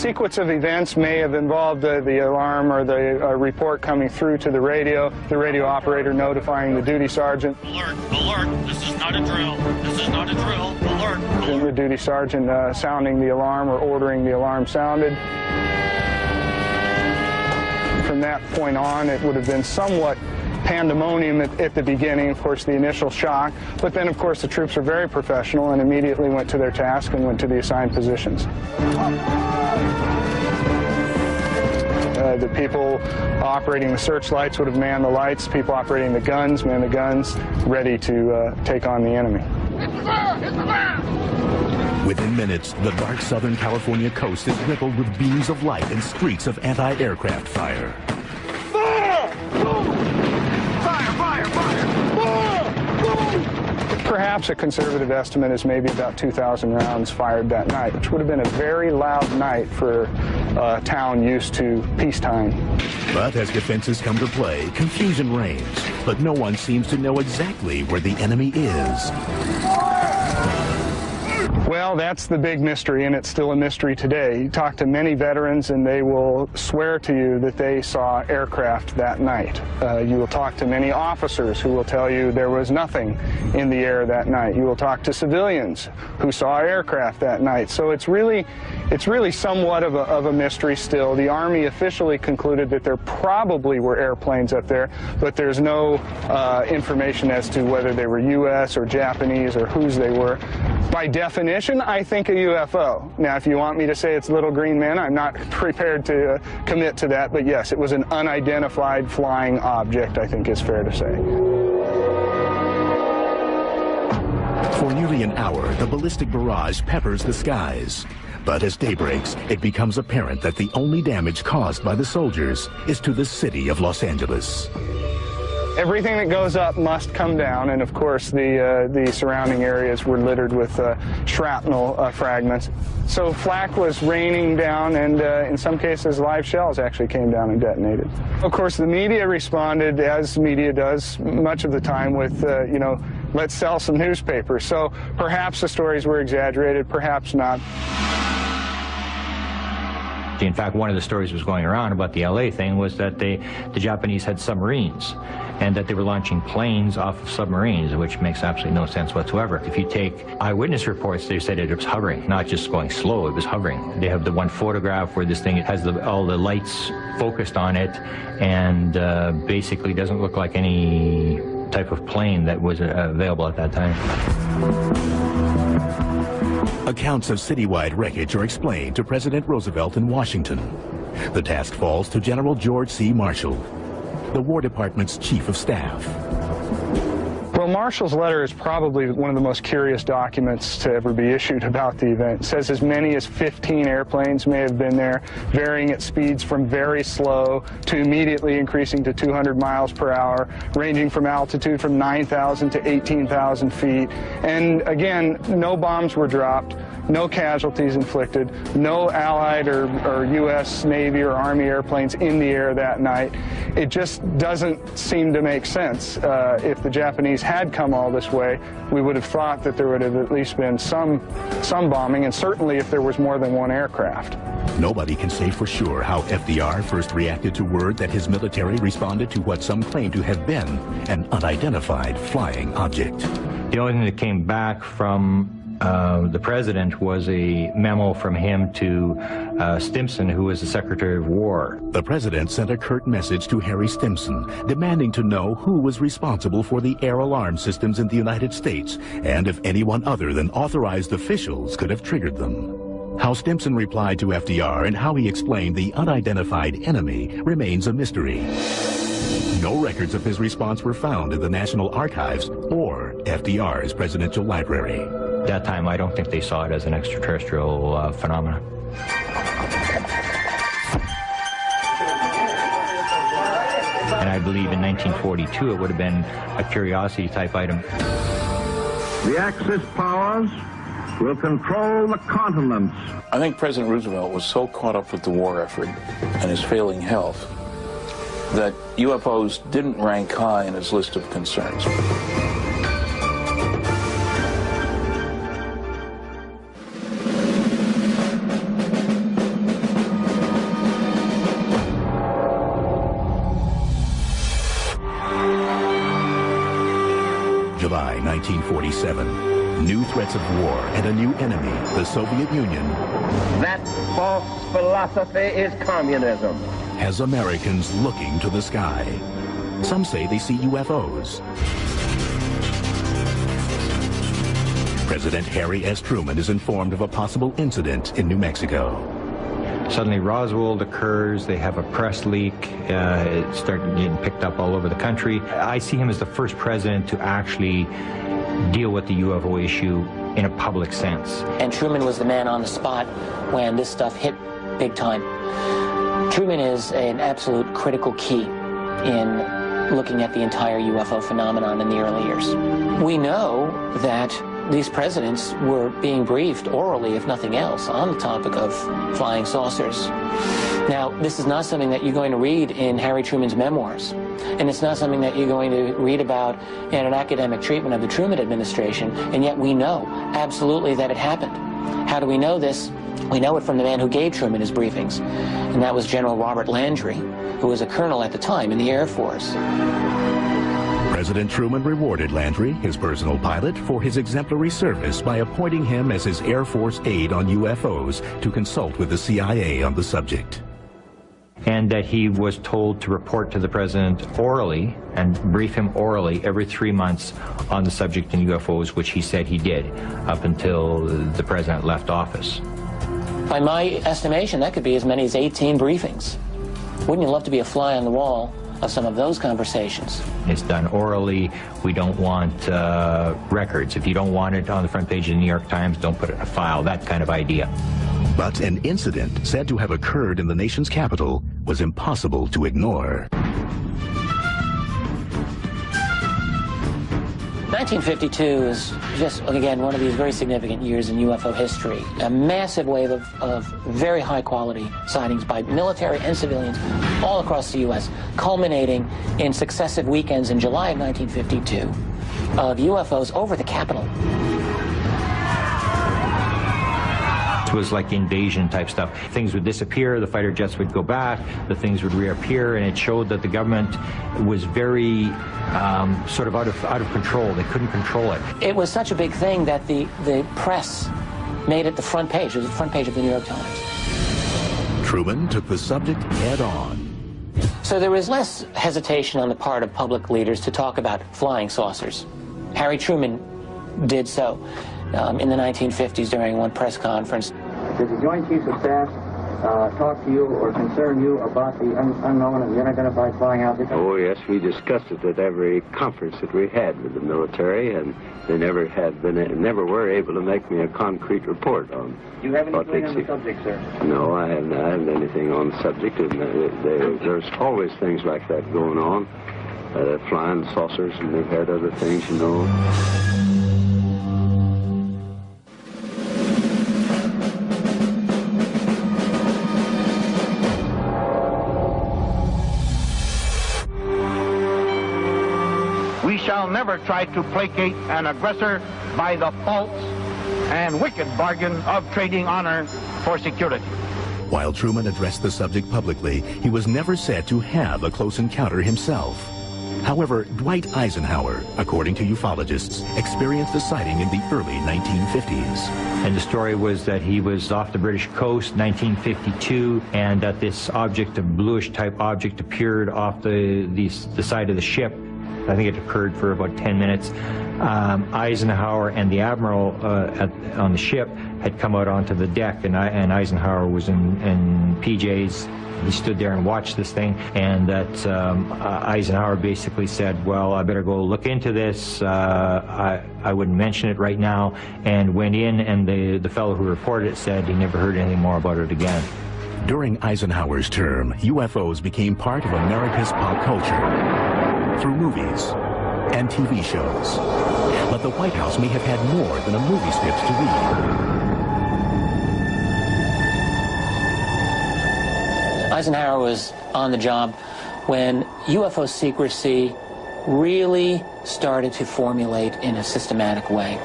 sequence of events may have involved the alarm or the report coming through to the radio operator notifying the duty sergeant. Alert, alert, this is not a drill, this is not a drill, alert, alert. And the duty sergeant sounding the alarm or ordering the alarm sounded. From that point on, it would have been somewhat pandemonium at the beginning, of course, the initial shock, but then, of course, the troops were very professional and immediately went to their task and went to the assigned positions. The people operating the searchlights would have manned the lights, people operating the guns, manned the guns, ready to take on the enemy. Hit the fire! Hit the fire! Within minutes, the dark Southern California coast is riddled with beams of light and streaks of anti-aircraft fire. Fire! Fire! Fire! Fire! Perhaps a conservative estimate is maybe about 2,000 rounds fired that night, which would have been a very loud night for a town used to peacetime. But as defenses come to play, confusion reigns. But no one seems to know exactly where the enemy is. Well, that's the big mystery, and it's still a mystery today. You talk to many veterans, and they will swear to you that they saw aircraft that night. You will talk to many officers who will tell you there was nothing in the air that night. You will talk to civilians who saw aircraft that night. So it's really somewhat of a mystery still. The Army officially concluded that there probably were airplanes up there, but there's no information as to whether they were U.S. or Japanese or whose they were. By definition, I think a UFO. Now, if you want me to say it's little green men, I'm not prepared to commit to that, but yes, it was an unidentified flying object, I think is fair to say. For nearly an hour, the ballistic barrage peppers the skies. But as day breaks, it becomes apparent that the only damage caused by the soldiers is to the city of Los Angeles. Everything that goes up must come down, and of course the surrounding areas were littered with shrapnel fragments. So flak was raining down, and in some cases live shells actually came down and detonated. Of course, the media responded, as media does much of the time, with, you know, let's sell some newspapers. So perhaps the stories were exaggerated, perhaps not. In fact, one of the stories was going around about the LA thing was that the Japanese had submarines and that they were launching planes off of submarines, which makes absolutely no sense whatsoever. If you take eyewitness reports, they said it was hovering, not just going slow, it was hovering. They have the one photograph where this thing has all the lights focused on it and basically doesn't look like any type of plane that was available at that time. Accounts of citywide wreckage are explained to President Roosevelt in Washington. The task falls to General George C. Marshall, the War Department's Chief of Staff. Well, Marshall's letter is probably one of the most curious documents to ever be issued about the event. It says as many as 15 airplanes may have been there, varying at speeds from very slow to immediately increasing to 200 miles per hour, ranging from altitude from 9,000 to 18,000 feet. And again, no bombs were dropped, no casualties inflicted, no Allied or U.S. Navy or Army airplanes in the air that night. It just doesn't seem to make sense. If the Japanese had come all this way, we would have thought that there would have at least been some bombing, and certainly if there was more than one aircraft. Nobody can say for sure how FDR first reacted to word that his military responded to what some claim to have been an unidentified flying object. The only thing that came back from the president was a memo from him to Stimson, who was the Secretary of War. The president sent a curt message to Harry Stimson, demanding to know who was responsible for the air alarm systems in the United States, and if anyone other than authorized officials could have triggered them. How Stimson replied to FDR and how he explained the unidentified enemy remains a mystery. No records of his response were found in the National Archives or FDR's presidential library. At that time, I don't think they saw it as an extraterrestrial phenomenon. And I believe in 1942 it would have been a curiosity type item. The Axis powers will control the continents. I think President Roosevelt was so caught up with the war effort and his failing health that UFOs didn't rank high in his list of concerns. July 1947. New threats of war and a new enemy, the Soviet Union. That false philosophy is communism. Has Americans looking to the sky. Some say they see UFOs. President Harry S. Truman is informed of a possible incident in New Mexico. Suddenly Roswell occurs, they have a press leak, it started getting picked up all over the country. I see him as the first president to actually deal with the UFO issue in a public sense. And Truman was the man on the spot when this stuff hit big time. Truman is an absolute critical key in looking at the entire UFO phenomenon in the early years. We know that these presidents were being briefed orally, if nothing else, on the topic of flying saucers. Now, this is not something that you're going to read in Harry Truman's memoirs, and it's not something that you're going to read about in an academic treatment of the Truman administration, and yet we know absolutely that it happened. How do we know this? We know it from the man who gave Truman his briefings, and that was General Robert Landry, who was a colonel at the time in the Air Force. President Truman rewarded Landry, his personal pilot, for his exemplary service by appointing him as his Air Force aide on UFOs to consult with the CIA on the subject. And that he was told to report to the president orally and brief him orally every 3 months on the subject in UFOs, which he said he did up until the president left office. By my estimation, that could be as many as 18 briefings. Wouldn't you love to be a fly on the wall of some of those conversations? It's done orally. We don't want records. If you don't want it on the front page of the New York Times, don't put it in a file, that kind of idea. But an incident said to have occurred in the nation's capital was impossible to ignore. 1952 is just, again, one of these very significant years in UFO history. A massive wave of very high-quality sightings by military and civilians all across the U.S., culminating in successive weekends in July of 1952 of UFOs over the Capitol. It was like invasion type stuff. Things would disappear, the fighter jets would go back, the things would reappear, and it showed that the government was very sort of out of control. They couldn't control it. It was such a big thing that the press made it the front page. It was the front page of the New York Times. Truman took the subject head on. So there was less hesitation on the part of public leaders to talk about flying saucers. Harry Truman did so in the 1950s during one press conference. Did the Joint Chiefs of Staff talk to you or concern you about the unknown and the unidentified flying object? Oh, yes, we discussed it at every conference that we had with the military, and they never were able to make me a concrete report on. Do you have anything on the subject, sir? No, I haven't anything on the subject, and there's always things like that going on, flying saucers, and they've had other things, you know. We shall never try to placate an aggressor by the false and wicked bargain of trading honor for security. While Truman addressed the subject publicly, he was never said to have a close encounter himself. However, Dwight Eisenhower, according to ufologists, experienced a sighting in the early 1950s. And the story was that he was off the British coast, 1952, and that this object, a bluish-type object, appeared off the side of the ship. I think it occurred for about 10 minutes. Eisenhower and the admiral on the ship had come out onto the deck, and Eisenhower was in PJs. He stood there and watched this thing, and that Eisenhower basically said, well, I better go look into this. I wouldn't mention it right now, and went in, and the fellow who reported it said he never heard anything more about it again. During Eisenhower's term, UFOs became part of America's pop culture through movies and TV shows. But the White House may have had more than a movie script to read. Eisenhower was on the job when UFO secrecy really started to formulate in a systematic way.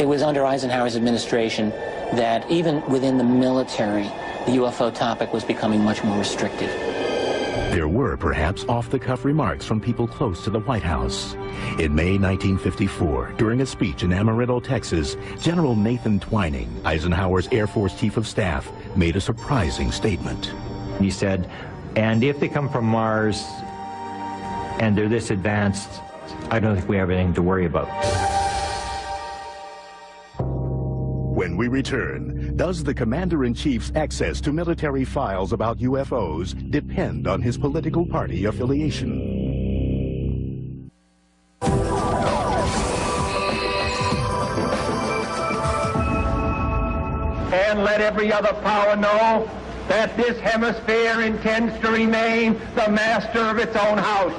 It was under Eisenhower's administration that even within the military, the UFO topic was becoming much more restricted. There were perhaps off-the-cuff remarks from people close to the White House. In May 1954, during a speech in Amarillo, Texas, General Nathan Twining, Eisenhower's Air Force Chief of Staff, made a surprising statement. He said, and if they come from Mars and they're this advanced, I don't think we have anything to worry about. When we return, does the Commander-in-Chief's access to military files about UFOs depend on his political party affiliation? And let every other power know that this hemisphere intends to remain the master of its own house.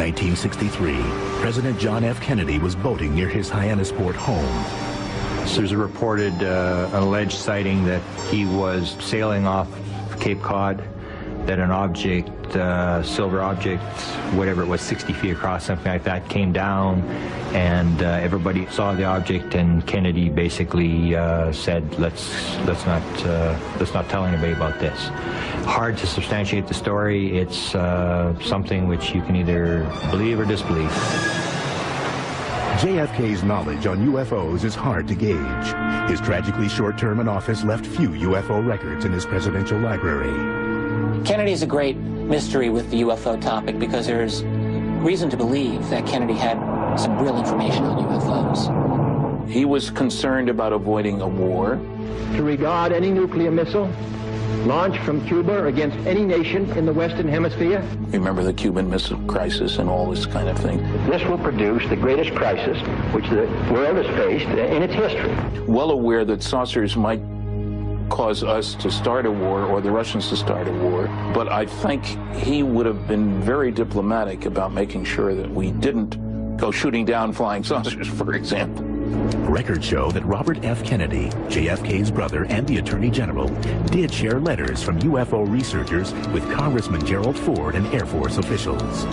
1963, President John F. Kennedy was boating near his Hyannisport home. So there's a reported, an alleged sighting that he was sailing off Cape Cod, that an object, silver object, whatever it was, 60 feet across, something like that, came down, and everybody saw the object, and Kennedy basically said, let's not tell anybody about this. Hard to substantiate the story. It's something which you can either believe or disbelieve. JFK's knowledge on UFOs is hard to gauge. His tragically short term in office left few UFO records in his presidential library. Kennedy's a great mystery with the UFO topic because there's reason to believe that Kennedy had some real information on UFOs. He was concerned about avoiding a war. To regard any nuclear missile launched from Cuba against any nation in the Western Hemisphere. Remember the Cuban Missile Crisis and all this kind of thing. This will produce the greatest crisis which the world has faced in its history. Well aware that saucers might cause us to start a war or the Russians to start a war, but I think he would have been very diplomatic about making sure that we didn't go shooting down flying saucers, for example. Records show that Robert F. Kennedy, JFK's brother and the Attorney General, did share letters from UFO researchers with Congressman Gerald Ford and Air Force officials.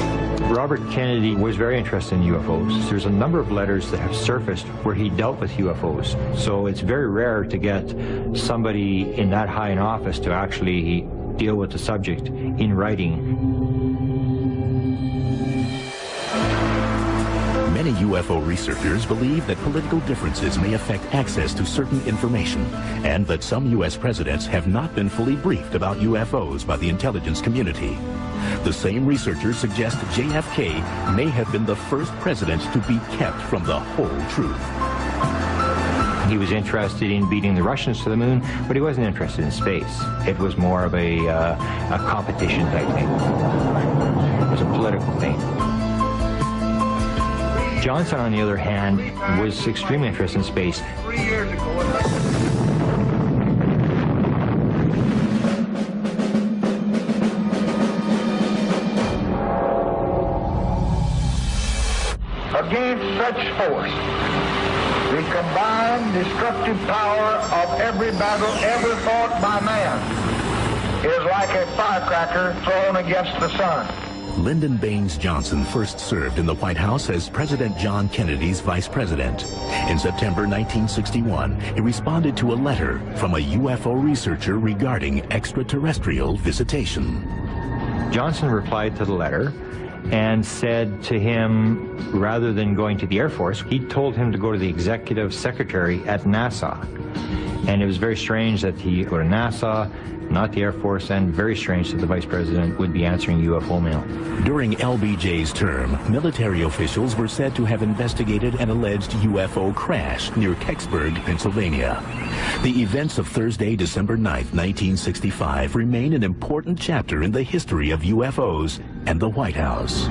Robert Kennedy was very interested in UFOs. There's a number of letters that have surfaced where he dealt with UFOs. So it's very rare to get somebody in that high in office to actually deal with the subject in writing. Many UFO researchers believe that political differences may affect access to certain information, and that some U.S. presidents have not been fully briefed about UFOs by the intelligence community. The same researchers suggest JFK may have been the first president to be kept from the whole truth. He was interested in beating the Russians to the moon, but he wasn't interested in space. It was more of a competition type thing. It was a political thing. Johnson, on the other hand, was extremely interested in space. 3 years ago. Against such force, the combined destructive power of every battle ever fought by man is like a firecracker thrown against the sun. Lyndon Baines Johnson first served in the White House as President John Kennedy's vice president. In September 1961, he responded to a letter from a UFO researcher regarding extraterrestrial visitation. Johnson replied to the letter and said to him, rather than going to the Air Force, he told him to go to the executive secretary at NASA. And it was very strange that he go to NASA, not the Air Force, and very strange that the Vice President would be answering UFO mail. During LBJ's term, military officials were said to have investigated an alleged UFO crash near Kecksburg, Pennsylvania. The events of Thursday, December 9th, 1965 remain an important chapter in the history of UFOs and the White House.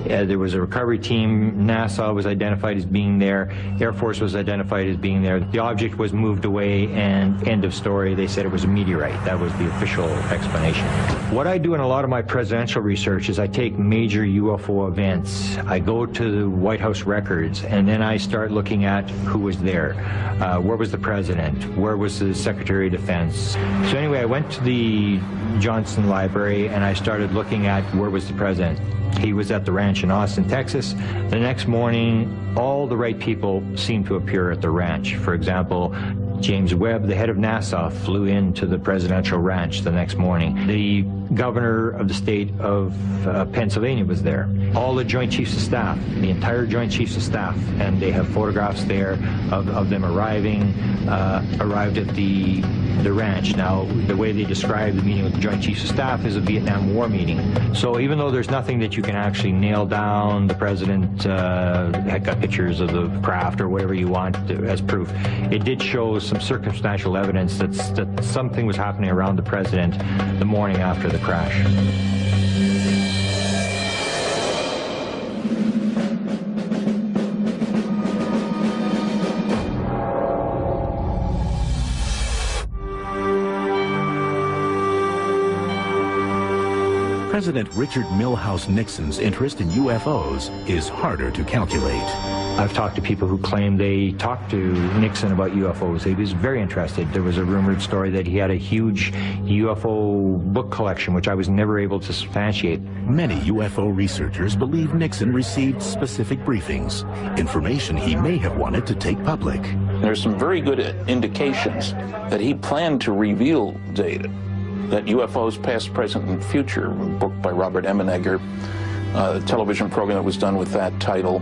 There was a recovery team. NASA was identified as being there. Air Force was identified as being there. The object was moved away, and end of story. They said it was a meteorite. That was the official explanation. What I do in a lot of my presidential research is I take major UFO events. I go to the White House records, and then I start looking at who was there. Where was the president? Where was the Secretary of Defense? So anyway, I went to the Johnson Library, and I started looking at where was the president. He was at the ranch in Austin, Texas. The next morning, all the right people seemed to appear at the ranch. For example, James Webb, the head of NASA, flew into the presidential ranch the next morning. The governor of the state of Pennsylvania was there. All the Joint Chiefs of Staff, the entire Joint Chiefs of Staff, and they have photographs there of them arrived at the ranch. Now, the way they describe the meeting with the Joint Chiefs of Staff is a Vietnam War meeting. So even though there's nothing that you can actually nail down, the president had got pictures of the craft or whatever you want as proof, it did show some circumstantial evidence that something was happening around the president the morning after the crash. President Richard Milhouse Nixon's interest in UFOs is harder to calculate. I've talked to people who claim they talked to Nixon about UFOs. He was very interested. There was a rumored story that he had a huge UFO book collection, which I was never able to substantiate. Many UFO researchers believe Nixon received specific briefings, information he may have wanted to take public. There's some very good indications that he planned to reveal data, that UFOs past, present, and future, a book by Robert Emenegger, a television program that was done with that title.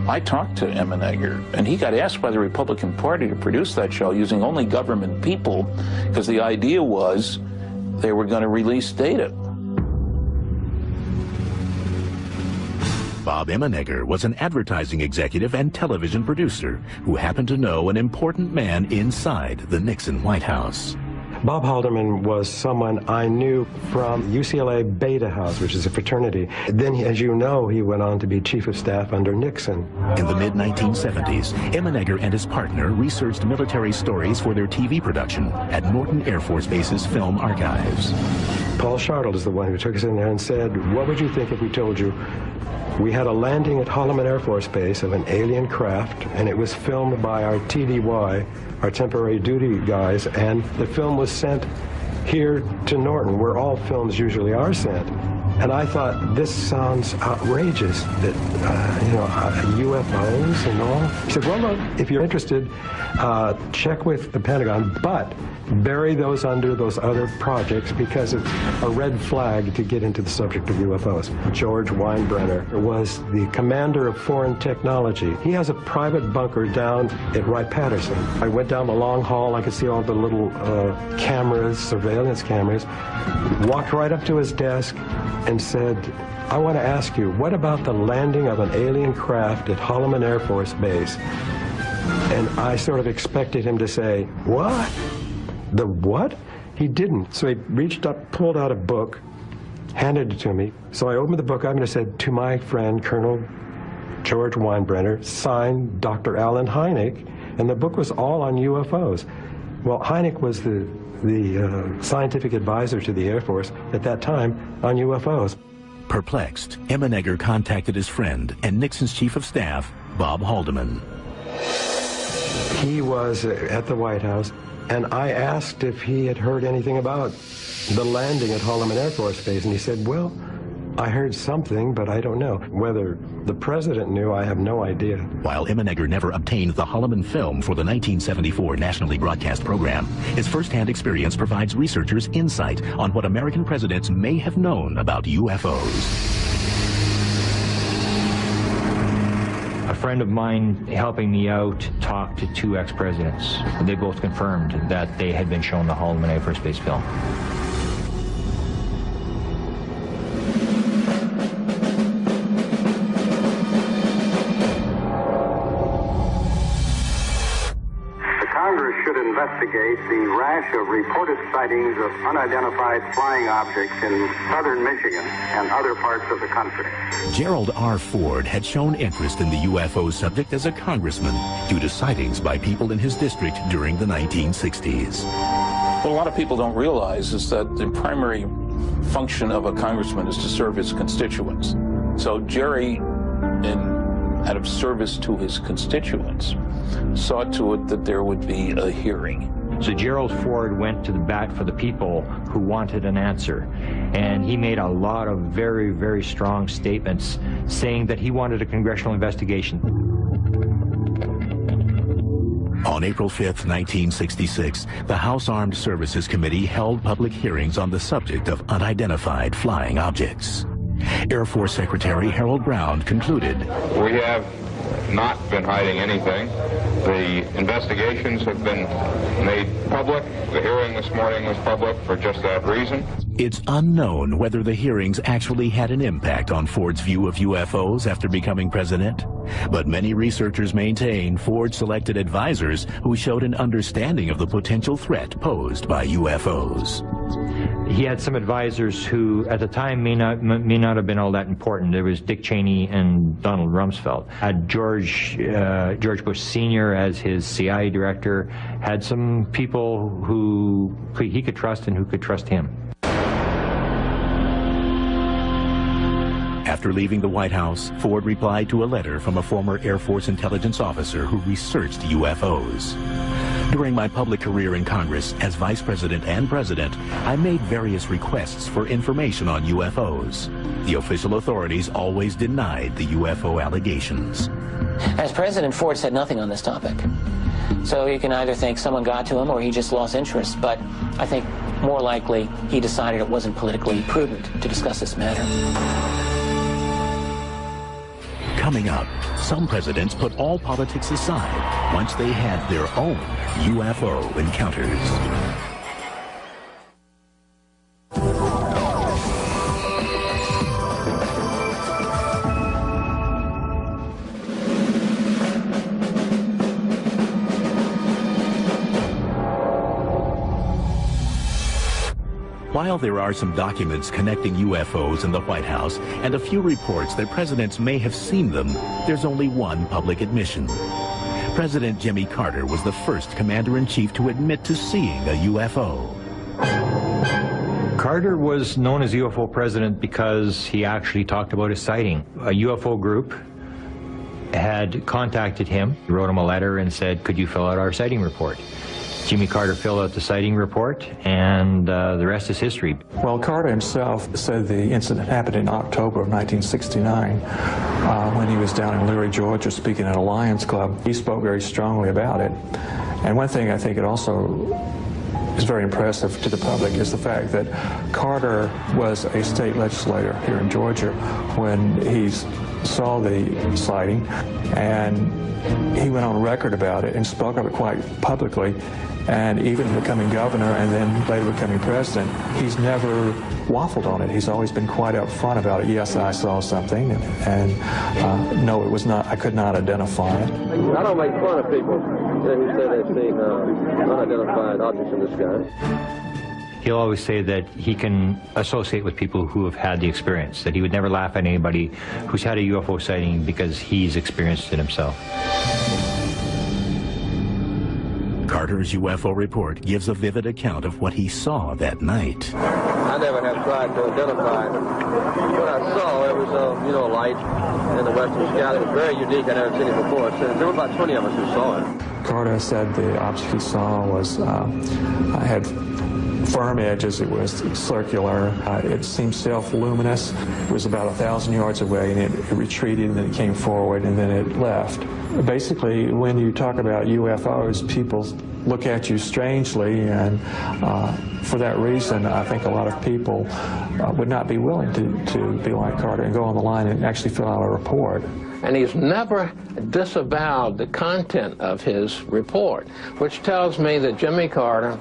I talked to Emenegger, and he got asked by the Republican Party to produce that show using only government people, because the idea was they were going to release data. Bob Emenegger was an advertising executive and television producer who happened to know an important man inside the Nixon White House. Bob Haldeman was someone I knew from UCLA Beta House, which is a fraternity. Then, as you know, he went on to be chief of staff under Nixon. In the mid-1970s, Emenegger and his partner researched military stories for their TV production at Norton Air Force Base's film archives. Paul Shartle is the one who took us in there and said, what would you think if we told you we had a landing at Holloman Air Force Base of an alien craft, and it was filmed by our TDY, our temporary duty guys, and the film was sent here to Norton, where all films usually are sent. And I thought, this sounds outrageous, that, UFOs and all. He said, well, look, if you're interested, check with the Pentagon, but bury those under those other projects because it's a red flag to get into the subject of UFOs. George Weinbrenner was the commander of foreign technology. He has a private bunker down at Wright-Patterson. I went down the long hall. I could see all the little cameras, surveillance cameras. Walked right up to his desk and said, I want to ask you, what about the landing of an alien craft at Holloman Air Force Base? And I sort of expected him to say, what? The what? He didn't. So he reached up, pulled out a book, handed it to me. So I opened the book up and it said, to my friend, Colonel George Weinbrenner, signed Dr. Alan Hynek, and the book was all on UFOs. Well, Hynek was the scientific advisor to the Air Force at that time on UFOs. Perplexed, Emenegger contacted his friend and Nixon's chief of staff, Bob Haldeman. He was at the White House, and I asked if he had heard anything about the landing at Holloman Air Force Base, and he said, well, I heard something, but I don't know. Whether the president knew, I have no idea. While Emenegger never obtained the Holloman film for the 1974 nationally broadcast program, his first-hand experience provides researchers insight on what American presidents may have known about UFOs. A friend of mine helping me out talked to two ex-presidents. They both confirmed that they had been shown the Holloman Air Force Base film. The Congress should investigate investigate the rash of reported sightings of unidentified flying objects in southern Michigan and other parts of the country. Gerald R. Ford had shown interest in the UFO subject as a congressman due to sightings by people in his district during the 1960s. What a lot of people don't realize is that the primary function of a congressman is to serve his constituents. So Jerry, out of service to his constituents, saw to it that there would be a hearing. So Gerald Ford went to the bat for the people who wanted an answer. And he made a lot of very, very strong statements saying that he wanted a congressional investigation. On April 5th, 1966, the House Armed Services Committee held public hearings on the subject of unidentified flying objects. Air Force Secretary Harold Brown concluded, "We have not been hiding anything. The investigations have been made public. The hearing this morning was public for just that reason." It's unknown whether the hearings actually had an impact on Ford's view of UFOs after becoming president, but many researchers maintain Ford selected advisors who showed an understanding of the potential threat posed by UFOs. He had some advisors who, at the time, may not have been all that important. There was Dick Cheney and Donald Rumsfeld. Had George Bush Sr. as his CIA director, had some people who he could trust and who could trust him. After leaving the White House, Ford replied to a letter from a former Air Force intelligence officer who researched UFOs. During my public career in Congress as Vice President and President, I made various requests for information on UFOs. The official authorities always denied the UFO allegations. As President, Ford said nothing on this topic. So you can either think someone got to him or he just lost interest, but I think more likely he decided it wasn't politically prudent to discuss this matter. Coming up, some presidents put all politics aside once they had their own UFO encounters. While there are some documents connecting UFOs in the White House and a few reports that presidents may have seen them, there's only one public admission. President Jimmy Carter was the first commander-in-chief to admit to seeing a UFO. Carter was known as UFO president because he actually talked about his sighting. A UFO group had contacted him, wrote him a letter and said, "Could you fill out our sighting report?" Jimmy Carter filled out the sighting report, and the rest is history. Well, Carter himself said the incident happened in October of 1969 when he was down in Leary, Georgia, speaking at a Lions Club. He spoke very strongly about it. And one thing I think it also is very impressive to the public is the fact that Carter was a state legislator here in Georgia when he saw the sighting, and he went on record about it and spoke of it quite publicly. And even becoming governor and then later becoming president, he's never waffled on it. He's always been quite upfront about it. Yes, I saw something, and no, it was not. I could not identify it. I don't make fun of people who say they've seen unidentified objects in the sky. He'll always say that he can associate with people who have had the experience, that he would never laugh at anybody who's had a UFO sighting because he's experienced it himself. Carter's UFO report gives a vivid account of what he saw that night. I never have tried to identify it. What I saw, it was a light in the western sky. It was very unique. I never seen it before. So there were about 20 of us who saw it. Carter said the object he saw was had firm edges. It was circular. It seemed self-luminous. It was about 1,000 yards away, and it retreated, and then it came forward, and then it left. Basically, when you talk about UFOs, people look at you strangely, and for that reason, I think a lot of people would not be willing to be like Carter and go on the line and actually fill out a report. And he's never disavowed the content of his report, which tells me that Jimmy Carter,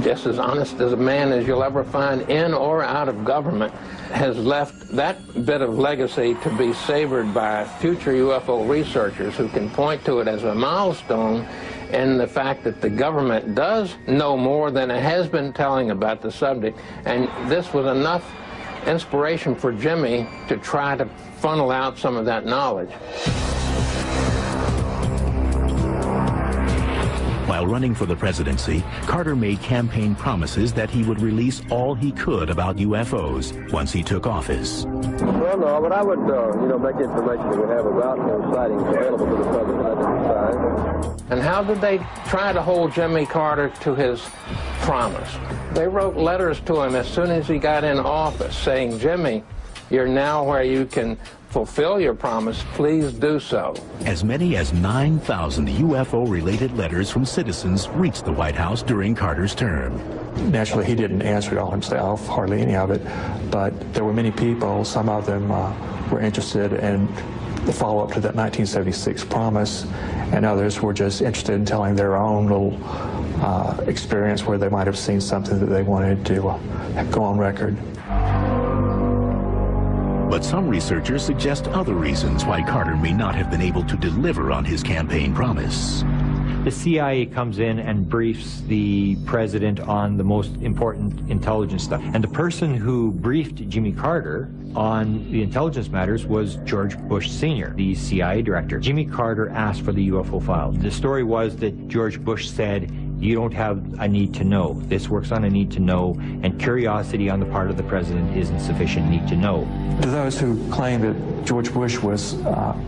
just as honest as a man as you'll ever find in or out of government, has left that bit of legacy to be savored by future UFO researchers who can point to it as a milestone in the fact that the government does know more than it has been telling about the subject, and this was enough inspiration for Jimmy to try to funnel out some of that knowledge. While running for the presidency, Carter made campaign promises that he would release all he could about UFOs once he took office. Well, no, but I would, make the information that we have about those sightings available to the public at identify. And how did they try to hold Jimmy Carter to his promise? They wrote letters to him as soon as he got in office saying, Jimmy, you're now where you can fulfill your promise, please do so. As many as 9,000 UFO-related letters from citizens reached the White House during Carter's term. Naturally, he didn't answer it all himself, hardly any of it, but there were many people, some of them were interested in the follow-up to that 1976 promise, and others were just interested in telling their own little experience where they might have seen something that they wanted to go on record. But some researchers suggest other reasons why Carter may not have been able to deliver on his campaign promise. The CIA comes in and briefs the president on the most important intelligence stuff. And the person who briefed Jimmy Carter on the intelligence matters was George Bush Sr., the CIA director. Jimmy Carter asked for the UFO file. The story was that George Bush said, you don't have a need to know. This works on a need to know, and curiosity on the part of the president isn't sufficient need to know. To those who claim that George Bush was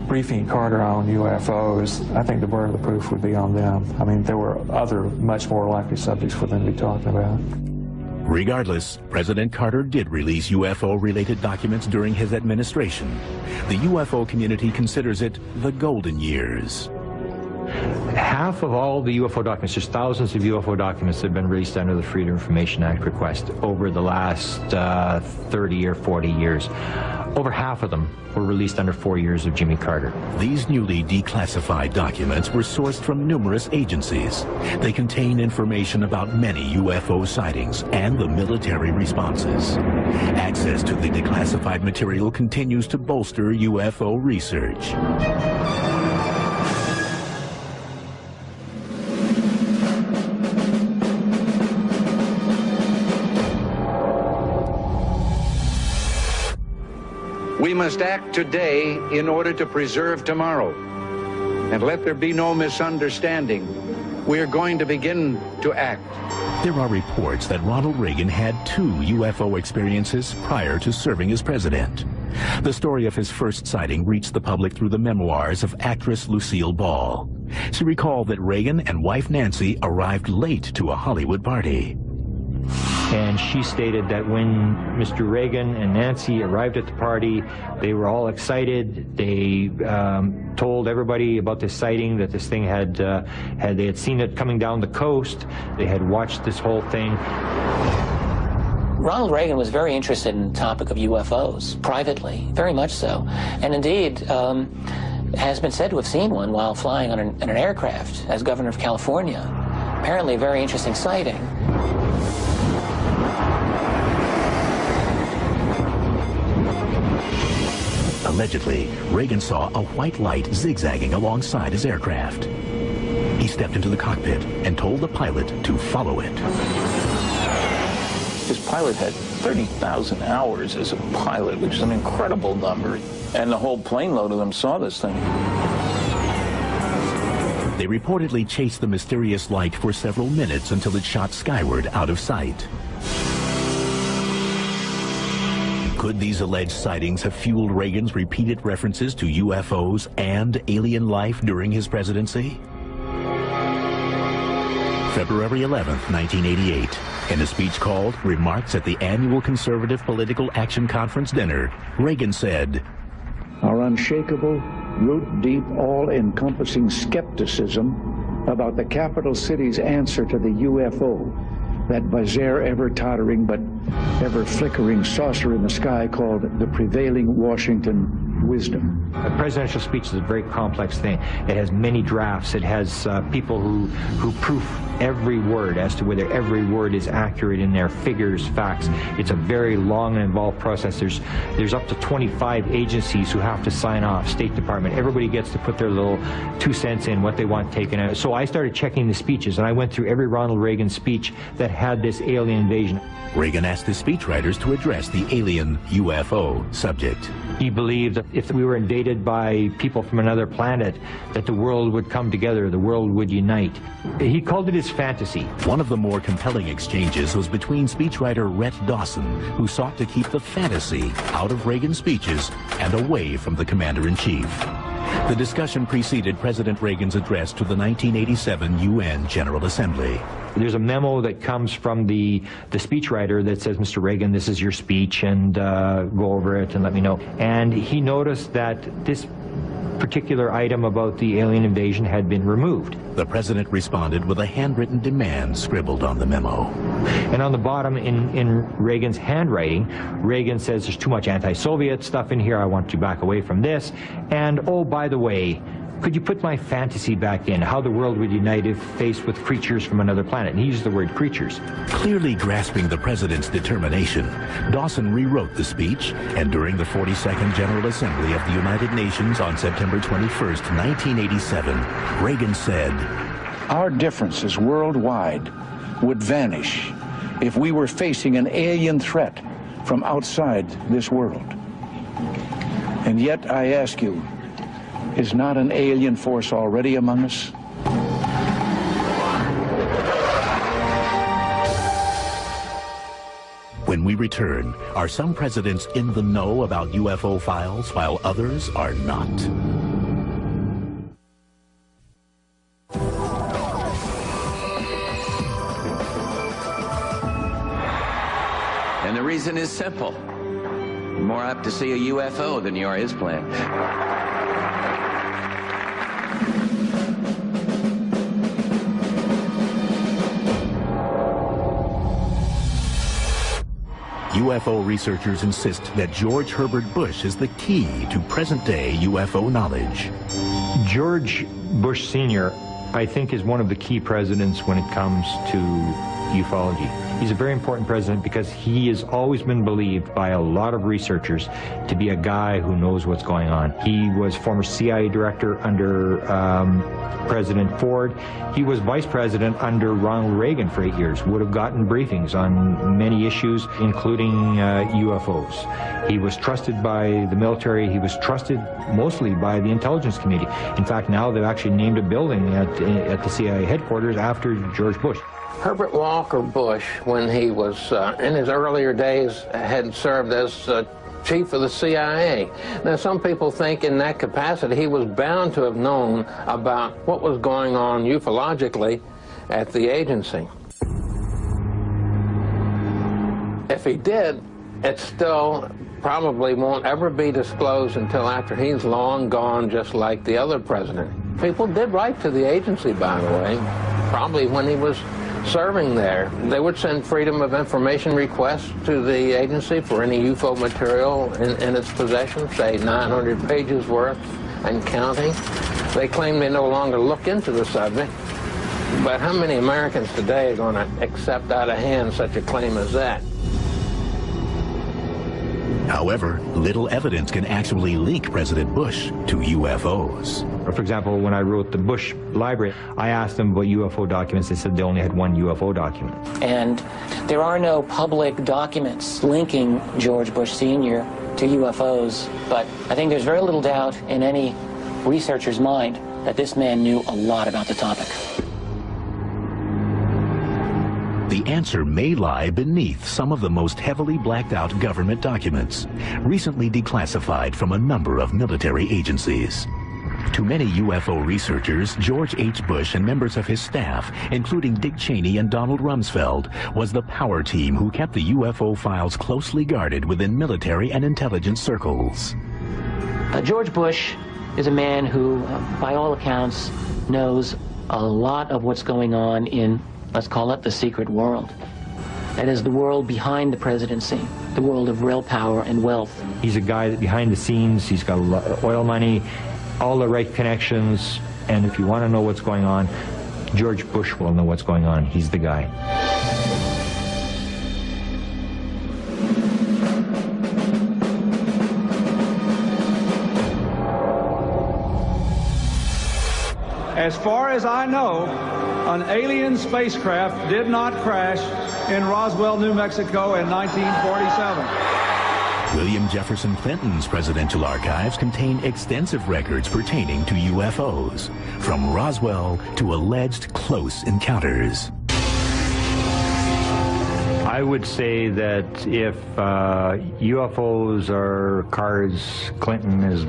briefing Carter on UFOs, I think the burden of the proof would be on them. I mean, there were other much more likely subjects for them to be talking about. Regardless, President Carter did release UFO-related documents during his administration. The UFO community considers it the golden years. Half of all the UFO documents, there's thousands of UFO documents that have been released under the Freedom of Information Act request over the last 30 or 40 years. Over half of them were released under 4 years of Jimmy Carter. These newly declassified documents were sourced from numerous agencies. They contain information about many UFO sightings and the military responses. Access to the declassified material continues to bolster UFO research. We must act today in order to preserve tomorrow. And let there be no misunderstanding. We are going to begin to act. There are reports that Ronald Reagan had 2 UFO experiences prior to serving as president. The story of his first sighting reached the public through the memoirs of actress Lucille Ball. She recalled that Reagan and wife Nancy arrived late to a Hollywood party. And she stated that when Mr. Reagan and Nancy arrived at the party, they were all excited. They told everybody about this sighting, that this thing they had seen it coming down the coast. They had watched this whole thing. Ronald Reagan was very interested in the topic of UFOs, privately, very much so. And indeed, has been said to have seen one while flying on an aircraft as governor of California. Apparently a very interesting sighting. Allegedly, Reagan saw a white light zigzagging alongside his aircraft. He stepped into the cockpit and told the pilot to follow it. This pilot had 30,000 hours as a pilot, which is an incredible number. And the whole plane load of them saw this thing. They reportedly chased the mysterious light for several minutes until it shot skyward out of sight. Could these alleged sightings have fueled Reagan's repeated references to UFOs and alien life during his presidency? February 11, 1988, in a speech called Remarks at the Annual Conservative Political Action Conference Dinner, Reagan said, "Our unshakable, root-deep, all-encompassing skepticism about the capital city's answer to the UFO, that bizarre, ever-tottering but ever-flickering saucer in the sky called the prevailing Washington wisdom. A presidential speech is a very complex thing. It has many drafts. It has people who proof every word as to whether every word is accurate in their figures, facts. It's a very long and involved process. There's up to 25 agencies who have to sign off, State Department. Everybody gets to put their little 2 cents in, what they want taken out. So I started checking the speeches, and I went through every Ronald Reagan speech that had this alien invasion. Reagan asked his speechwriters to address the alien UFO subject. He believed that if we were invaded by people from another planet, that the world would come together, the world would unite. He called it his fantasy. One of the more compelling exchanges was between speechwriter Rhett Dawson, who sought to keep the fantasy out of Reagan's speeches and away from the commander-in-chief. The discussion preceded President Reagan's address to the 1987 UN General Assembly. There's a memo that comes from the speechwriter that says, Mr. Reagan, this is your speech, and go over it and let me know. And he noticed that this particular item about the alien invasion had been removed. The president responded with a handwritten demand scribbled on the memo. And on the bottom, in Reagan's handwriting, Reagan says there's too much anti-Soviet stuff in here, I want you back away from this, and oh, by the way, could you put my fantasy back in, how the world would unite if faced with creatures from another planet? And he used the word creatures. Clearly grasping the president's determination, Dawson rewrote the speech, and during the 42nd General Assembly of the United Nations on September 21st, 1987, Reagan said, "Our differences worldwide would vanish if we were facing an alien threat from outside this world. And yet, I ask you, is not an alien force already among us?" When we return, are some presidents in the know about UFO files while others are not? And the reason is simple. You're more apt to see a UFO than you are his plane. UFO researchers insist that George Herbert Bush is the key to present-day UFO knowledge. George Bush Sr., I think, is one of the key presidents when it comes to ufology. He's a very important president because he has always been believed by a lot of researchers to be a guy who knows what's going on. He was former CIA director under President Ford. He was vice president under Ronald Reagan for 8 years, would have gotten briefings on many issues, including UFOs. He was trusted by the military. He was trusted mostly by the intelligence community. In fact, now they've actually named a building at the CIA headquarters after George Bush. Herbert Walker Bush, when he was in his earlier days, had served as chief of the CIA. Now, some people think in that capacity he was bound to have known about what was going on ufologically at the agency. If he did, it still probably won't ever be disclosed until after he's long gone, just like the other president. People did write to the agency, by the way, probably when he was serving there. They would send Freedom of Information requests to the agency for any UFO material in its possession, say 900 pages worth and counting. They claim they no longer look into the subject, but how many Americans today are going to accept out of hand such a claim as that? However, little evidence can actually link President Bush to UFOs. For example, when I wrote the Bush Library, I asked them about UFO documents. They said they only had one UFO document. And there are no public documents linking George Bush Sr. to UFOs, but I think there's very little doubt in any researcher's mind that this man knew a lot about the topic. The answer may lie beneath some of the most heavily blacked out government documents, recently declassified from a number of military agencies. To many UFO researchers, George H. Bush and members of his staff, including Dick Cheney and Donald Rumsfeld, was the power team who kept the UFO files closely guarded within military and intelligence circles. George Bush is a man who, by all accounts, knows a lot of what's going on in, let's call it, the secret world. That is the world behind the presidency. the world of real power and wealth. He's a guy that behind the scenes, he's got a lot of oil money, all the right connections, and if you want to know what's going on, George Bush will know what's going on. He's the guy. As far as I know, an alien spacecraft did not crash in Roswell, New Mexico in 1947. William Jefferson Clinton's presidential archives contain extensive records pertaining to UFOs, from Roswell to alleged close encounters. I would say that if UFOs are cards, Clinton is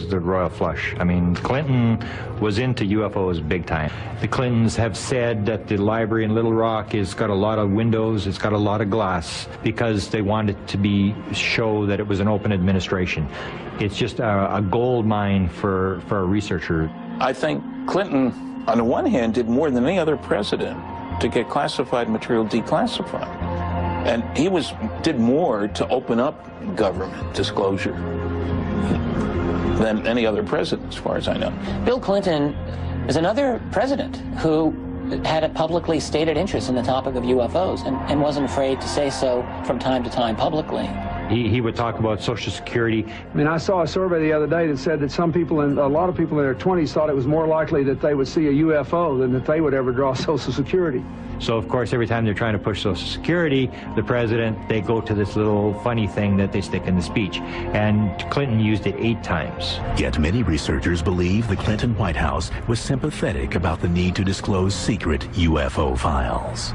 the royal flush. I mean, Clinton was into UFOs big time. The Clintons have said that the library in Little Rock has got a lot of windows, it's got a lot of glass, because they wanted to show that it was an open administration. It's just a gold mine for a researcher. I think Clinton, on the one hand, did more than any other president to get classified material declassified. And he did more to open up government disclosure than any other president, as far as I know. Bill Clinton is another president who had a publicly stated interest in the topic of UFOs and wasn't afraid to say so from time to time publicly. He would talk about Social Security. I mean, I saw a survey the other day that said that a lot of people in their 20s thought it was more likely that they would see a UFO than that they would ever draw Social Security. So, of course, every time they're trying to push Social Security, the president, they go to this little funny thing that they stick in the speech. And Clinton used it 8 times. Yet many researchers believe the Clinton White House was sympathetic about the need to disclose secret UFO files.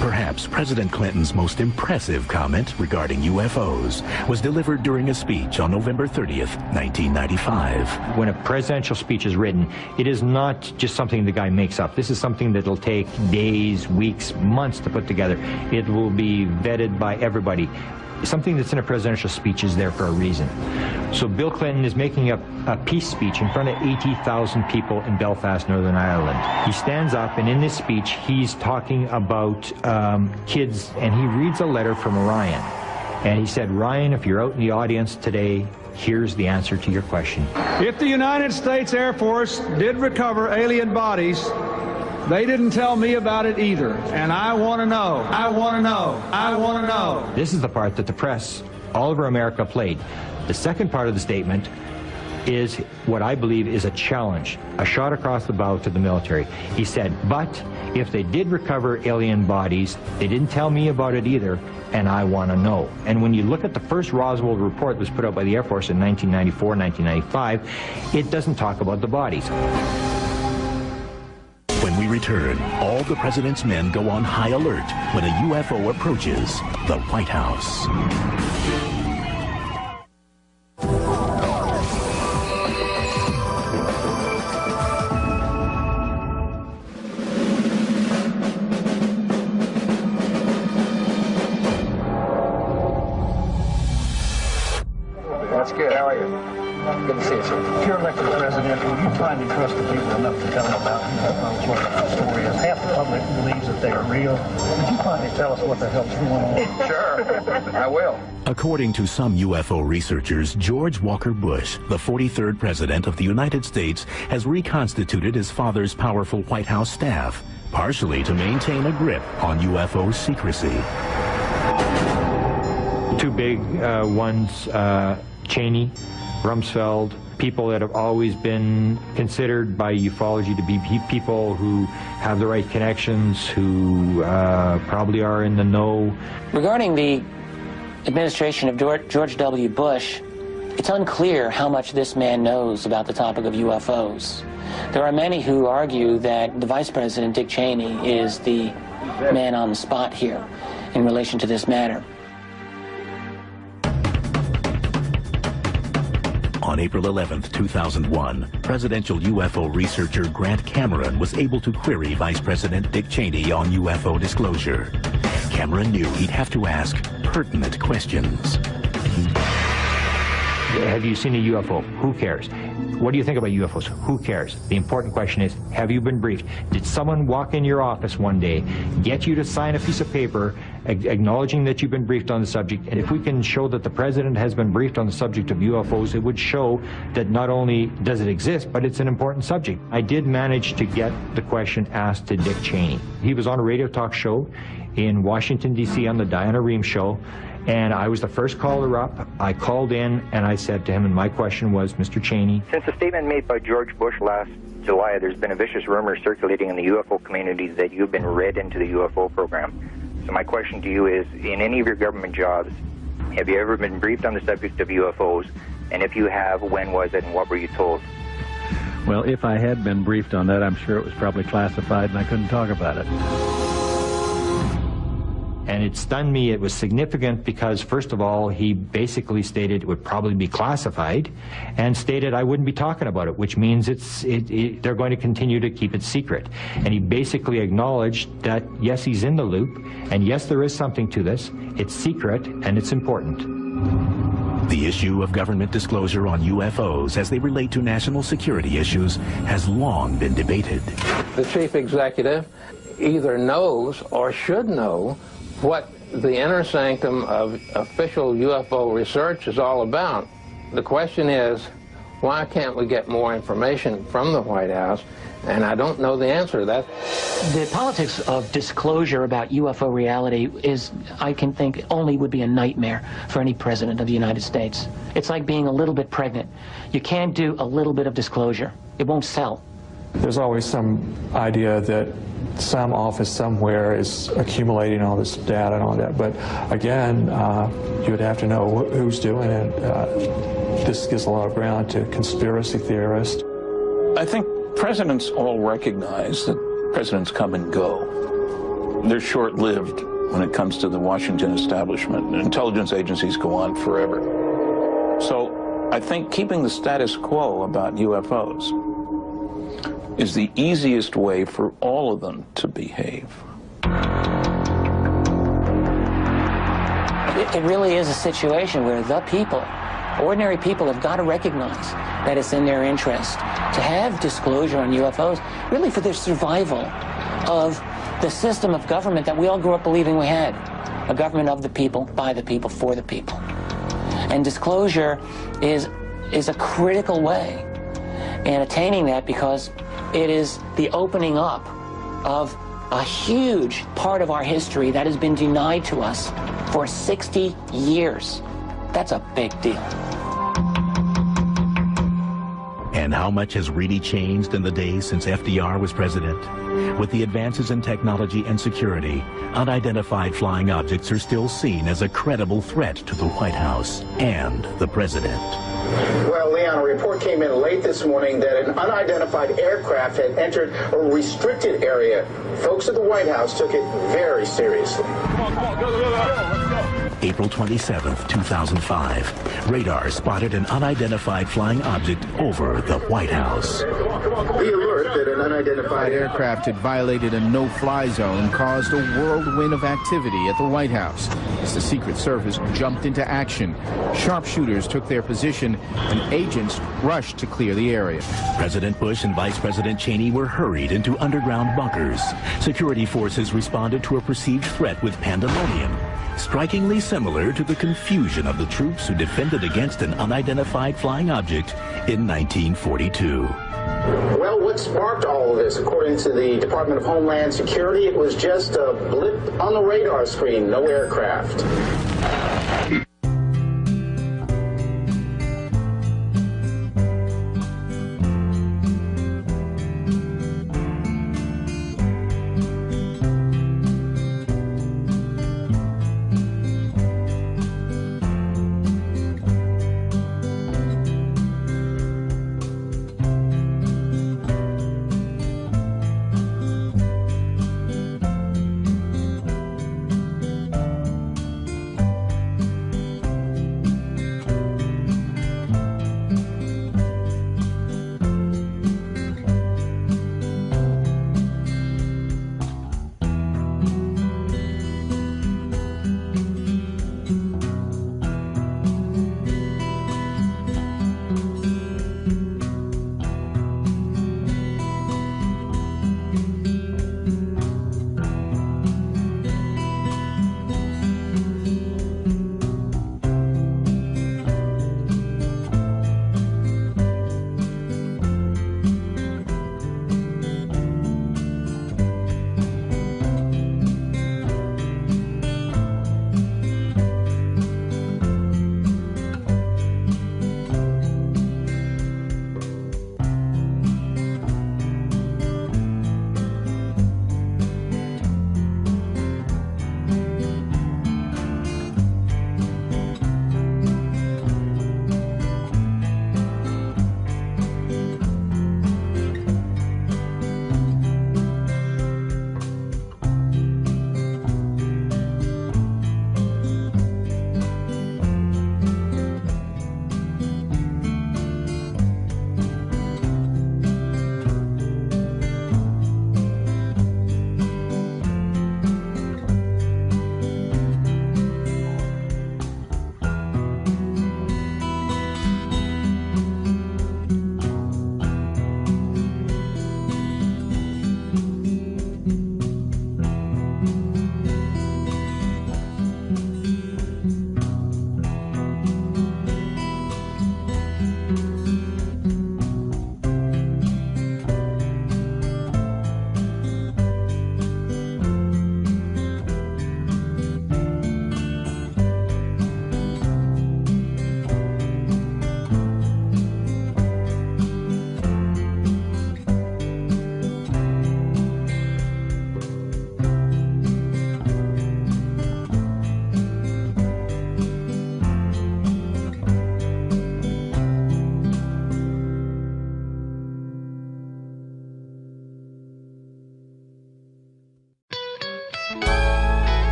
Perhaps President Clinton's most impressive comment regarding UFOs was delivered during a speech on November 30th, 1995. When a presidential speech is written, it is not just something the guy makes up. This is something that will take days, weeks, months to put together. It will be vetted by everybody. Something that's in a presidential speech is there for a reason. So Bill Clinton is making up a peace speech in front of 80,000 people in Belfast, Northern Ireland. He stands up, and in this speech, he's talking about kids, and he reads a letter from Ryan. And he said, Ryan, if you're out in the audience today, here's the answer to your question. If the United States Air Force did recover alien bodies, they didn't tell me about it either, and I want to know. I want to know. I want to know. This is the part that the press all over America played. The second part of the statement is what I believe is a challenge, a shot across the bow to the military. He said, but if they did recover alien bodies, they didn't tell me about it either, and I want to know. And when you look at the first Roswell report that was put out by the Air Force in 1994, 1995, it doesn't talk about the bodies. When we return, all the president's men go on high alert when a UFO approaches the White House. That's good. How are you? Good to see you, sir. If you're elected president, will you find and trust the people enough to tell them about what the story is? Half the public believes that they are real. Would you finally tell us what the hell's going on? Sure, I will. According to some UFO researchers, George Walker Bush, the 43rd President of the United States, has reconstituted his father's powerful White House staff, partially to maintain a grip on UFO secrecy. 2 big ones, Cheney, Rumsfeld, people that have always been considered by ufology to be people who have the right connections, who probably are in the know. Regarding the administration of George W. Bush, it's unclear how much this man knows about the topic of UFOs. There are many who argue that the Vice President, Dick Cheney, is the man on the spot here in relation to this matter. On April 11, 2001, presidential UFO researcher Grant Cameron was able to query Vice President Dick Cheney on UFO disclosure. Cameron knew he'd have to ask pertinent questions. Have you seen a UFO? Who cares? What do you think about UFOs? Who cares? The important question is, have you been briefed? Did someone walk in your office one day, get you to sign a piece of paper acknowledging that you've been briefed on the subject? And if we can show that the president has been briefed on the subject of UFOs, it would show that not only does it exist, but it's an important subject. I did manage to get the question asked to Dick Cheney. He was on a radio talk show in Washington, D.C. on the Diana Rehm show, and I was the first caller up. I called in and I said to him, and my question was, Mr. Cheney. Since the statement made by George Bush last July, there's been a vicious rumor circulating in the UFO community that you've been read into the UFO program. So my question to you is, in any of your government jobs, have you ever been briefed on the subject of UFOs? And if you have, when was it and what were you told? Well, if I had been briefed on that, I'm sure it was probably classified and I couldn't talk about it. And it stunned me. It was significant because, first of all, he basically stated it would probably be classified and stated I wouldn't be talking about it, which means they're going to continue to keep it secret. And he basically acknowledged that, yes, he's in the loop, and yes, there is something to this. It's secret, and it's important. The issue of government disclosure on UFOs as they relate to national security issues has long been debated. The chief executive either knows or should know what the inner sanctum of official UFO research is all about. The question is, why can't we get more information from the White House? And I don't know the answer to that. The politics of disclosure about UFO reality is, I can think, only would be a nightmare for any president of the United States. It's like being a little bit pregnant. You can't do a little bit of disclosure. It won't sell. There's always some idea that some office somewhere is accumulating all this data and all that, but again, you would have to know who's doing it. This gives a lot of ground to conspiracy theorists. I think presidents all recognize that presidents come and go. They're short-lived when it comes to the Washington establishment. Intelligence agencies go on forever. So I think keeping the status quo about UFOs is the easiest way for all of them to behave. It really is a situation where the people, ordinary people, have got to recognize that it's in their interest to have disclosure on UFOs, really for the survival of the system of government that we all grew up believing we had. A government of the people, by the people, for the people. And disclosure is a critical way in attaining that, because it is the opening up of a huge part of our history that has been denied to us for 60 years. That's a big deal. And how much has really changed in the days since FDR was president? With the advances in technology and security, unidentified flying objects are still seen as a credible threat to the White House and the president. Well, Leon, a report came in late this morning that an unidentified aircraft had entered a restricted area. Folks at the White House took it very seriously. Come on, go, let's go. April 27, 2005. Radar spotted an unidentified flying object over the White House. The alert that an unidentified aircraft had violated a no-fly zone caused a whirlwind of activity at the White House. As the Secret Service jumped into action, sharpshooters took their position and agents rushed to clear the area. President Bush and Vice President Cheney were hurried into underground bunkers. Security forces responded to a perceived threat with pandemonium, strikingly similar to the confusion of the troops who defended against an unidentified flying object in 1942. Well, what sparked all of this? According to the Department of Homeland Security, it was just a blip on the radar screen, no aircraft.